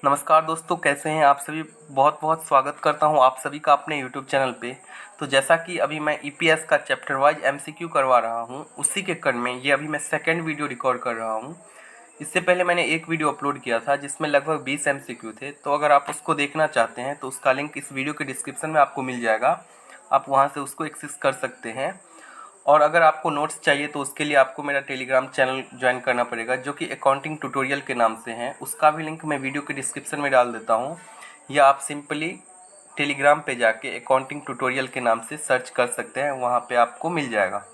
नमस्कार दोस्तों, कैसे हैं आप सभी। बहुत बहुत स्वागत करता हूं आप सभी का अपने यूट्यूब चैनल पे। तो जैसा कि अभी मैं ईपीएस का चैप्टर वाइज एमसीक्यू करवा रहा हूं, उसी के क्रम में ये अभी मैं सेकंड वीडियो रिकॉर्ड कर रहा हूं। इससे पहले मैंने एक वीडियो अपलोड किया था जिसमें लगभग 20 एमसीक्यू थे। तो अगर आप उसको देखना चाहते हैं तो उसका लिंक इस वीडियो के डिस्क्रिप्शन में आपको मिल जाएगा, आप वहाँ से उसको एक्सेस कर सकते हैं। और अगर आपको नोट्स चाहिए तो उसके लिए आपको मेरा टेलीग्राम चैनल ज्वाइन करना पड़ेगा, जो कि अकाउंटिंग ट्यूटोरियल के नाम से है। उसका भी लिंक मैं वीडियो के डिस्क्रिप्शन में डाल देता हूँ, या आप सिंपली टेलीग्राम पे जाके अकाउंटिंग ट्यूटोरियल के नाम से सर्च कर सकते हैं, वहाँ पे आपको मिल जाएगा।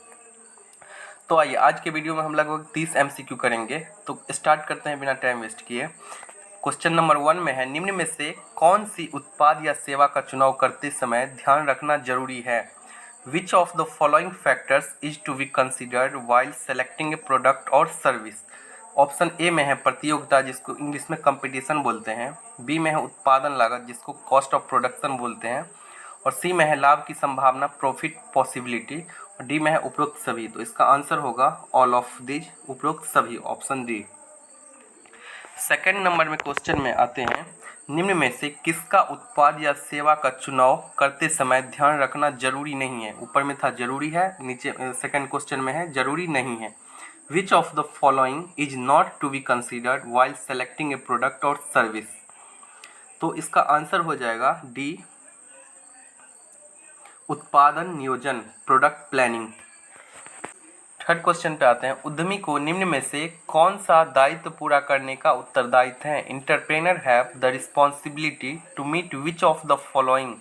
तो आइए, आज के वीडियो में हम लगभग 30 एमसीक्यू करेंगे। तो स्टार्ट करते हैं बिना टाइम वेस्ट किए। क्वेश्चन नंबर 1 में है, निम्न में से कौन सी उत्पाद या सेवा का चुनाव करते समय ध्यान रखना जरूरी है। Which of the following factors is to be considered while selecting a product or service? Option A में है प्रतियोगिता, जिसको इंग्लिश में कंपटीशन बोलते हैं। बी में है उत्पादन लागत, जिसको कॉस्ट ऑफ प्रोडक्शन बोलते हैं। और सी में है लाभ की संभावना, प्रॉफिट पॉसिबिलिटी। और डी में है उपरोक्त सभी। तो इसका आंसर होगा ऑल ऑफ दिस, उपरोक्त सभी, ऑप्शन डी। सेकंड नंबर में क्वेश्चन में आते हैं, निम्न में से किसका उत्पाद या सेवा का चुनाव करते समय ध्यान रखना जरूरी नहीं है। ऊपर में था जरूरी है, नीचे सेकंड क्वेश्चन में है जरूरी नहीं है। Which of the following is not to be considered while selecting a product और सर्विस। तो इसका आंसर हो जाएगा डी, उत्पादन नियोजन, प्रोडक्ट प्लानिंग। थर्ड क्वेश्चन पे आते हैं, उद्यमी को निम्न में से कौन सा दायित्व पूरा करने का उत्तरदायित्व है। Entrepreneur have the responsibility to meet which of the following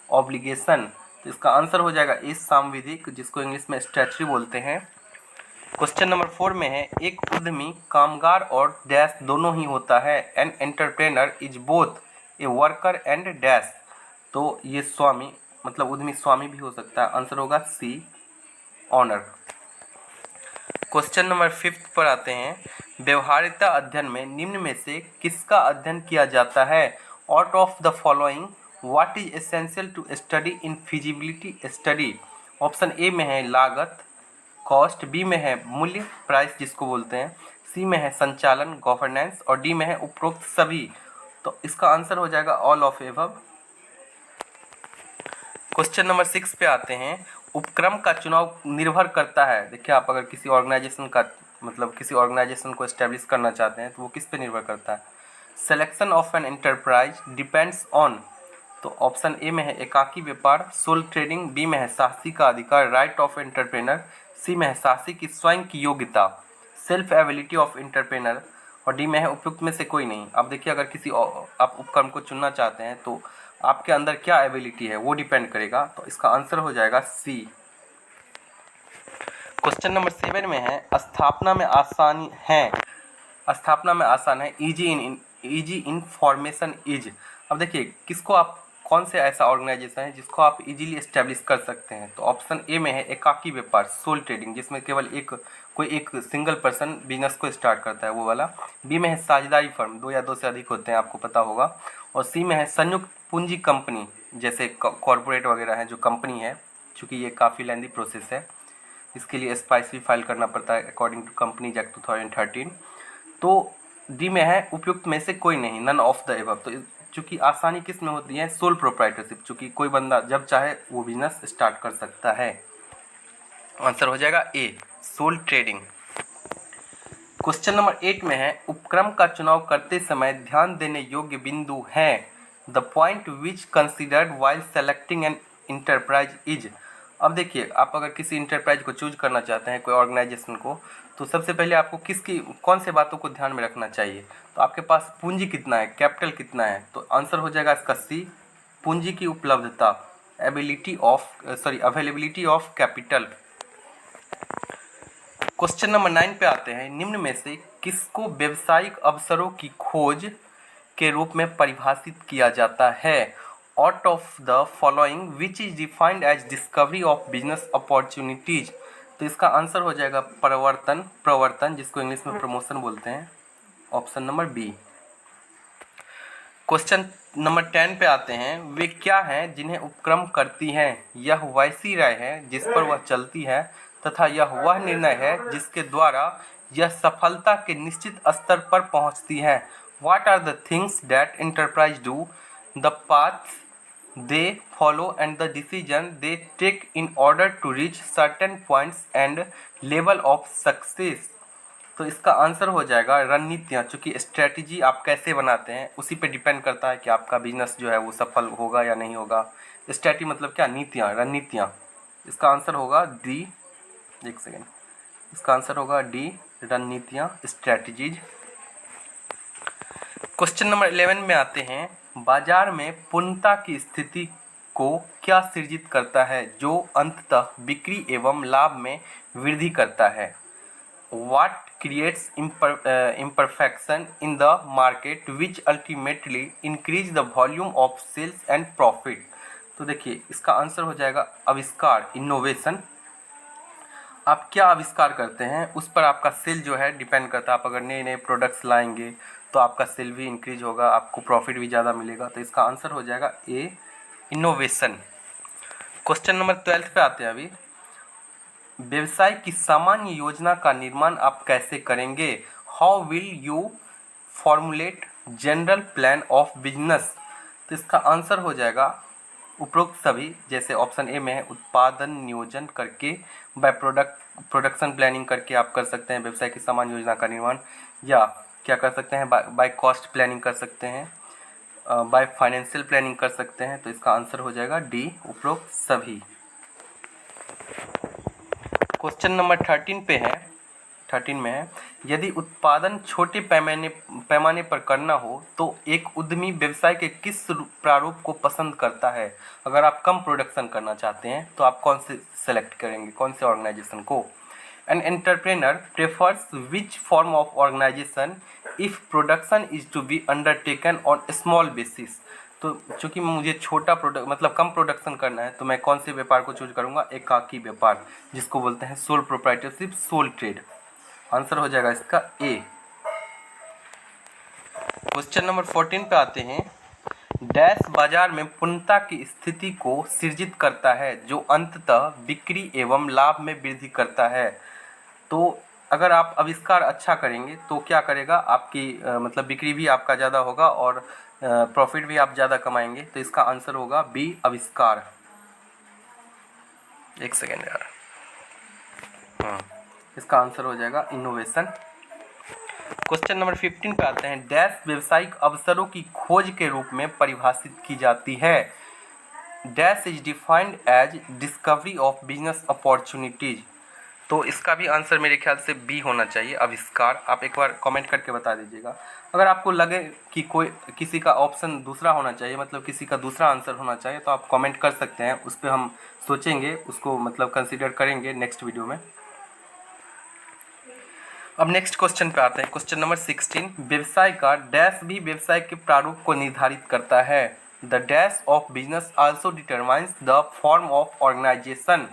obligation. तो इसका आंसर हो जाएगा ए, सांविधिक, जिसको इंग्लिश में स्टैट्यूटरी बोलते हैं। क्वेश्चन नंबर 4 में है, एक उद्यमी कामगार और डैश दोनों ही होता है। An entrepreneur is both a worker and dash. तो ये स्वामी, मतलब उद्यमी स्वामी भी हो सकता है। आंसर होगा सी, ऑनर। क्वेश्चन नंबर 5 पर आते हैं, व्यवहारिकता अध्ययन में निम्न में से किसका अध्ययन किया जाता है। Out of the following what is essential to study in feasibility study. Option A में है लागत, कॉस्ट। बी में है मूल्य, प्राइस जिसको बोलते हैं। सी में है संचालन, गवर्नेंस। और डी में है उपरोक्त सभी। तो इसका आंसर हो जाएगा all of above. Question number 6 पे आते हैं, उपक्रम का चुनाव निर्भर करता है। देखिए, आप अगर किसी ऑर्गेनाइजेशन का, मतलब किसी ऑर्गेनाइजेशन को एस्टेब्लिश करना चाहते हैं तो वो किस पे निर्भर करता है। Selection of an enterprise depends on. तो ऑप्शन ए में है एकाकी व्यापार, सोल ट्रेडिंग। बी में है साहसी का अधिकार, राइट ऑफ एंटरप्रेनर। सी में है साहसी की स्वयं की योग्यता, सेल्फ एबिलिटी ऑफ एंटरप्रेनर। और डी में है उपयुक्त में से कोई नहीं। अब देखिए, अगर किसी आप उपक्रम को चुनना चाहते हैं तो आपके अंदर क्या एबिलिटी है वो डिपेंड करेगा। तो इसका आंसर हो जाएगा सी। क्वेश्चन नंबर 7 में है, स्थापना में आसानी है, स्थापना में आसान है, इजी इन फॉर्मेशन इज। अब देखिए, किसको आप, कौन से ऐसा ऑर्गेनाइजेशन है जिसको आप इजीली एस्टेब्लिश कर सकते हैं। तो ऑप्शन ए में है एकाकी व्यापार, सोल ट्रेडिंग, जिसमें केवल कोई एक सिंगल पर्सन बिजनेस को स्टार्ट करता है, वो वाला। बी में है साझेदारी फर्म, दो या दो से अधिक होते हैं, आपको पता होगा। और सी में है संयुक्त पूंजी कंपनी, जैसे कॉरपोरेट वगैरह है जो कंपनी है। चूँकि ये काफ़ी लेंदी प्रोसेस है, इसके लिए स्पाइस भी फाइल करना पड़ता है अकॉर्डिंग टू कंपनीज एक्ट 2013। तो डी में है उपयुक्त में से कोई नहीं, नन ऑफ द एबव। तो चूंकि आसानी किस में होती है, सोल प्रोप्राइटरशिप, चूंकि कोई बंदा जब चाहे वो बिजनेस स्टार्ट कर सकता है। आंसर हो जाएगा ए, सोल ट्रेडिंग। क्वेश्चन नंबर 8 में है, उपक्रम का चुनाव करते समय ध्यान देने योग्य बिंदु हैं। The point which considered while selecting an enterprise is. अब देखिए, आप अगर किसी इंटरप्राइज को चूज करना चाहते हैं, कोई ऑर्गेनाइजेशन को, तो सबसे पहले आपको कौन से बातों को ध्यान में रखना चाहिए। तो आपके पास पूंजी कितना है, कैपिटल कितना है। तो आंसर हो जाएगा इसका सी, पूंजी की उपलब्धता, availability of capital. Question number 9 पे आते हैं, निम्न में से किसको व्यावसायिक अवसरों की खोज के रूप में परिभाषित किया जाता है। Out of the following which is defined as discovery of business opportunities. तो इसका आंसर हो जाएगा प्रवर्तन, जिसको इंग्लिश में प्रमोशन बोलते हैं। Option number B. Question number 10 पे आते हैं, वे क्या हैं जिन्हें उपक्रम करती हैं। यह वैसी राय है जिस पर वह चलती है, तथा यह वह निर्णय है जिसके द्वारा यह सफलता के निश्चित स्तर पर पहुंचती है। What are the things that enterprise do, the paths they follow and the decision they take in order to reach certain points and level of success? तो इसका आंसर हो जाएगा रणनीतियाँ, चूँकि स्ट्रेटजी आप कैसे बनाते हैं उसी पे डिपेंड करता है कि आपका बिजनेस जो है वो सफल होगा या नहीं होगा। स्ट्रेटजी मतलब क्या, नीतियाँ, रणनीतियाँ। इसका आंसर होगा डी, एक सेकेंड, इसका आंसर होगा डी, रणनीतियाँ, स्ट्रेटजीज। क्वेश्चन नंबर 11 में आते हैं, बाजार में पूर्णता की स्थिति को क्या सृजित करता है जो अंततः बिक्री एवं लाभ में वृद्धि करता है? What creates imperfection in the market which ultimately increase the volume of sales and profit? तो देखिए इसका आंसर हो जाएगा आविष्कार, इनोवेशन। आप क्या आविष्कार करते हैं उस पर आपका सेल जो है डिपेंड करता है। आप अगर नए नए प्रोडक्ट्स लाएंगे तो आपका सेल भी इंक्रीज होगा, आपको प्रॉफिट भी ज़्यादा मिलेगा। तो इसका आंसर हो जाएगा ए, इनोवेशन। क्वेश्चन नंबर 12 पे आते हैं अभी, व्यवसाय की सामान्य योजना का निर्माण आप कैसे करेंगे? How will you formulate general plan of business? तो इसका आंसर हो जाएगा उपरोक्त सभी, जैसे ऑप्शन ए में है उत्पादन नियोजन करके, बाय प्रोडक्शन प्लानिंग करके आप कर सकते हैं व्यवसाय की सामान्य योजना का निर्माण, या क्या कर सकते हैं बाय कॉस्ट प्लानिंग कर सकते हैं, बाय फाइनेंशियल प्लानिंग कर सकते हैं। तो इसका आंसर हो जाएगा डी, उपरोक्त सभी। क्वेश्चन नंबर 13 पे है, 13 में है, यदि उत्पादन छोटे पैमाने पर करना हो तो एक उद्यमी व्यवसाय के किस प्रारूप को पसंद करता है? अगर आप कम प्रोडक्शन करना चाहते हैं तो आप कौन से सेलेक्ट करेंगे, कौन से ऑर्गेनाइजेशन को? An entrepreneur prefers which form of organization if production is to be undertaken on small basis? तो चूंकि मुझे छोटा प्रोडक्ट मतलब कम प्रोडक्शन करना है तो मैं कौन से व्यापार को चूज करूंगा? एकाकी व्यापार, जिसको बोलते हैं sole proprietorship, sole trade. Answer हो जाएगा इसका ए। क्वेश्चन नंबर 14 पे आते हैं, डैश बाजार में पूर्णता की स्थिति को सृजित करता है जो अंततः बिक्री एवं लाभ में वृद्धि करता है। तो अगर आप आविष्कार अच्छा करेंगे तो क्या करेगा, आपकी मतलब बिक्री भी आपका ज़्यादा होगा और प्रॉफिट भी आप ज़्यादा कमाएंगे। तो इसका आंसर होगा बी, आविष्कार। एक सेकेंड यार, हाँ, इसका आंसर हो जाएगा इनोवेशन। क्वेश्चन नंबर 15 पे आते हैं, डैश व्यवसायिक अवसरों की खोज के रूप में परिभाषित की जाती है? Dash is defined as discovery of business opportunities. तो इसका भी आंसर मेरे ख्याल से बी होना चाहिए, आविष्कार। आप एक बार कमेंट करके बता दीजिएगा। अगर आपको लगे कि कोई किसी का ऑप्शन दूसरा होना चाहिए, मतलब किसी का दूसरा आंसर होना चाहिए, तो आप कमेंट कर सकते हैं, उस पर हम सोचेंगे, उसको मतलब कंसीडर करेंगे नेक्स्ट वीडियो में। अब नेक्स्ट क्वेश्चन पे आते हैं, क्वेश्चन नंबर 16, व्यवसाय का डैश भी व्यवसाय के प्रारूप को निर्धारित करता है? The dash of business also determines the form of organization.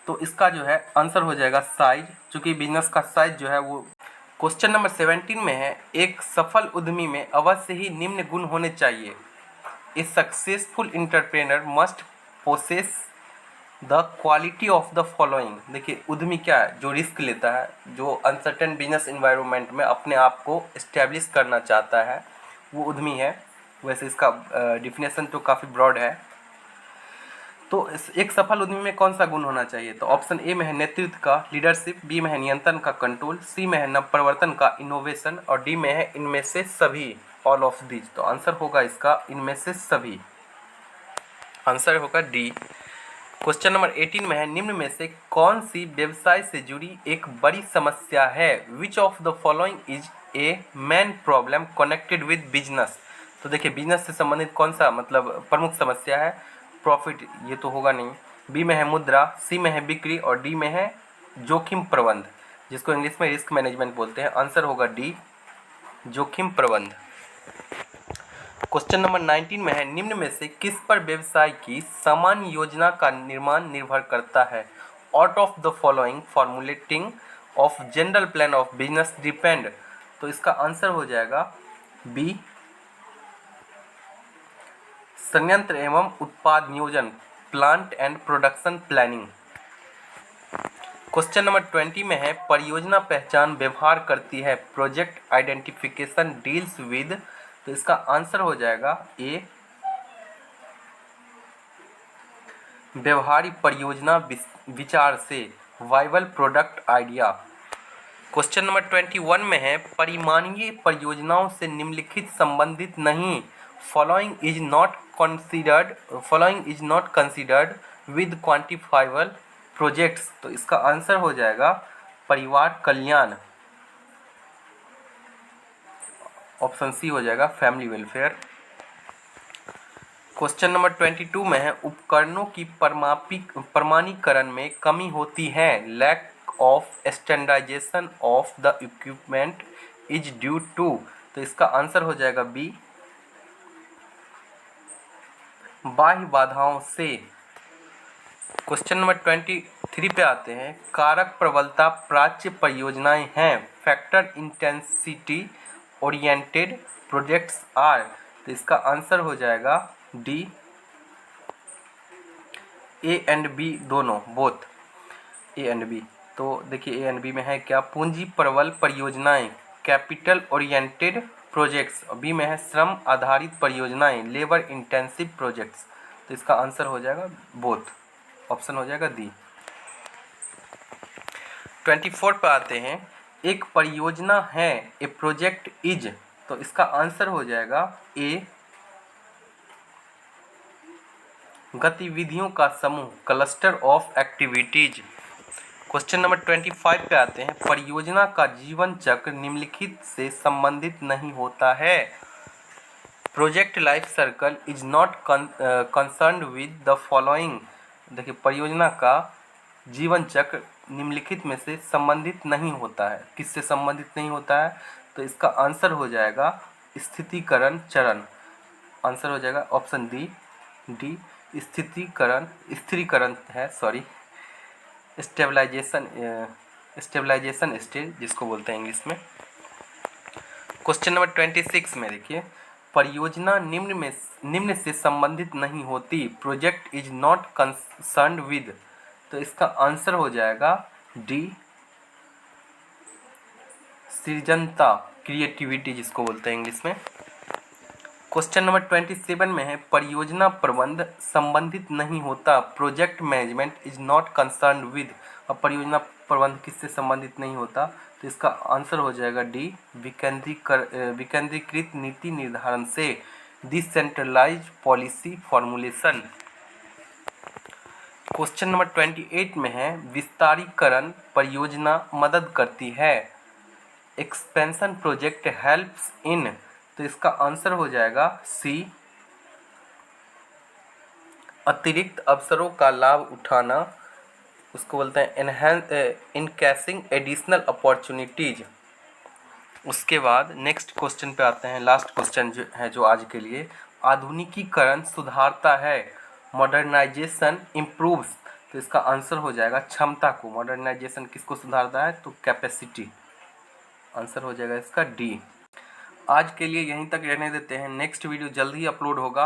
तो इसका जो है आंसर हो जाएगा साइज, चूंकि बिजनेस का साइज जो है वो। क्वेश्चन नंबर 17 में है, एक सफल उद्यमी में अवश्य ही निम्न गुण होने चाहिए। A successful entrepreneur must possess the quality of the following. देखिए उद्यमी क्या है, जो रिस्क लेता है, जो अनसर्टेन बिजनेस इन्वायरमेंट में अपने आप को इस्टेब्लिश करना चाहता है, वो उद्यमी है। वैसे इसका डिफिनेशन तो काफ़ी ब्रॉड है। तो एक सफल उद्यमी में कौन सा गुण होना चाहिए? तो ऑप्शन ए में है नेतृत्व का, लीडरशिप, बी में है नियंत्रण का, कंट्रोल, सी में है नवप्रवर्तन का, इनोवेशन, और डी में है इनमें से सभी, ऑल ऑफ दीज। तो आंसर होगा इसका इनमें से सभी, आंसर होगा डी। क्वेश्चन नंबर 18 में है, निम्न में से कौन सी व्यवसाय से जुड़ी एक बड़ी समस्या है? Which of the following is a main problem connected with business? तो देखिए बिजनेस से संबंधित कौन सा मतलब प्रमुख समस्या है? प्रॉफिट, ये तो होगा नहीं। बी में है मुद्रा, सी में है बिक्री, और डी में है जोखिम प्रबंध, जिसको इंग्लिश में रिस्क मैनेजमेंट बोलते हैं। आंसर होगा डी, जोखिम प्रबंध। क्वेश्चन नंबर 19 में है, निम्न में से किस पर व्यवसाय की सामान्य योजना का निर्माण निर्भर करता है? Out of the following formulating of general plan of business depend. तो इसका आंसर हो जाएगा बी, संयंत्र एवं उत्पाद नियोजन, plant and production planning. Question number 20 में है परियोजना पहचान व्यवहार करती है, प्रोजेक्ट आइडेंटिफिकेशन डील्स विद, तो इसका आंसर हो जाएगा ए, व्यवहारिक परियोजना विचार से, viable product idea. Question number 21 में है परिमाणीय परियोजनाओं से निम्नलिखित संबंधित नहीं, following is not considered with quantifiable projects, तो इसका आंसर हो जाएगा परिवार कल्याण, ऑप्शन सी हो जाएगा फैमिली वेलफेयर। क्वेश्चन नंबर 22 में है उपकरणों की प्रमाणीकरण में कमी होती है, lack of standardization of the equipment is due to, तो इसका आंसर हो जाएगा बी, बाह्य बाधाओं से। क्वेश्चन नंबर 23 पे आते हैं कारक प्रबलता प्राच्य परियोजनाएं हैं, factor intensity oriented projects are, तो इसका आंसर हो जाएगा डी, ए एंड बी दोनों, बोथ ए एंड बी। तो देखिए ए एंड बी में है क्या, पूंजी प्रबल परियोजनाएं कैपिटल ओरिएंटेड प्रोजेक्ट्स, बी में है श्रम आधारित परियोजनाएं लेबर इंटेंसिव प्रोजेक्ट्स, तो इसका आंसर हो जाएगा बोथ, ऑप्शन हो जाएगा डी। 24 पे आते हैं एक परियोजना है, ए प्रोजेक्ट इज, तो इसका आंसर हो जाएगा ए, गतिविधियों का समूह, cluster of activities. Question number 25 पे आते हैं परियोजना का जीवन चक्र निम्नलिखित से संबंधित नहीं होता है, project life circle is not concerned with the following, देखिए परियोजना का जीवन चक्र निम्नलिखित में से संबंधित नहीं होता है, किससे संबंधित नहीं होता है, तो इसका आंसर हो जाएगा स्थितीकरण चरण, आंसर हो जाएगा ऑप्शन डी, स्थिरीकरण है, सॉरी स्टेबलाइजेशन स्टेज जिसको बोलते हैं इंग्लिश में। क्वेश्चन नंबर 26 में देखिए परियोजना निम्न से संबंधित नहीं होती, project is not concerned with, तो इसका आंसर हो जाएगा डी, सृजनता क्रिएटिविटी जिसको बोलते हैं इंग्लिश में। क्वेश्चन नंबर 27 में है परियोजना प्रबंध संबंधित नहीं होता, project management is not concerned with, अब परियोजना प्रबंध किससे संबंधित नहीं होता, तो इसका आंसर हो जाएगा डी, विकेंद्रीकृत नीति निर्धारण से, decentralized policy formulation. Question number 28 में है विस्तारीकरण परियोजना मदद करती है, एक्सपेंशन प्रोजेक्ट हेल्प्स इन, तो इसका आंसर हो जाएगा सी, अतिरिक्त अवसरों का लाभ उठाना, उसको बोलते हैं इनकैशिंग एडिशनल अपॉर्चुनिटीज। उसके बाद नेक्स्ट क्वेश्चन पे आते हैं, लास्ट क्वेश्चन जो है जो आज के लिए, आधुनिकीकरण सुधारता है, मॉडर्नाइजेशन इम्प्रूव्स, तो इसका आंसर हो जाएगा क्षमता को, मॉडर्नाइजेशन किसको सुधारता है, तो कैपेसिटी, आंसर हो जाएगा इसका डी। आज के लिए यहीं तक रहने देते हैं, नेक्स्ट वीडियो जल्द ही अपलोड होगा,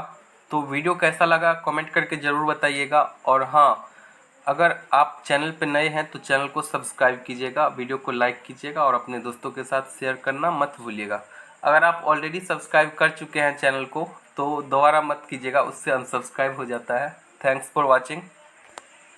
तो वीडियो कैसा लगा कमेंट करके ज़रूर बताइएगा, और हाँ अगर आप चैनल पर नए हैं तो चैनल को सब्सक्राइब कीजिएगा, वीडियो को लाइक कीजिएगा और अपने दोस्तों के साथ शेयर करना मत भूलिएगा। अगर आप ऑलरेडी सब्सक्राइब कर चुके हैं चैनल को तो दोबारा मत कीजिएगा, उससे अनसब्सक्राइब हो जाता है। Thanks for watching.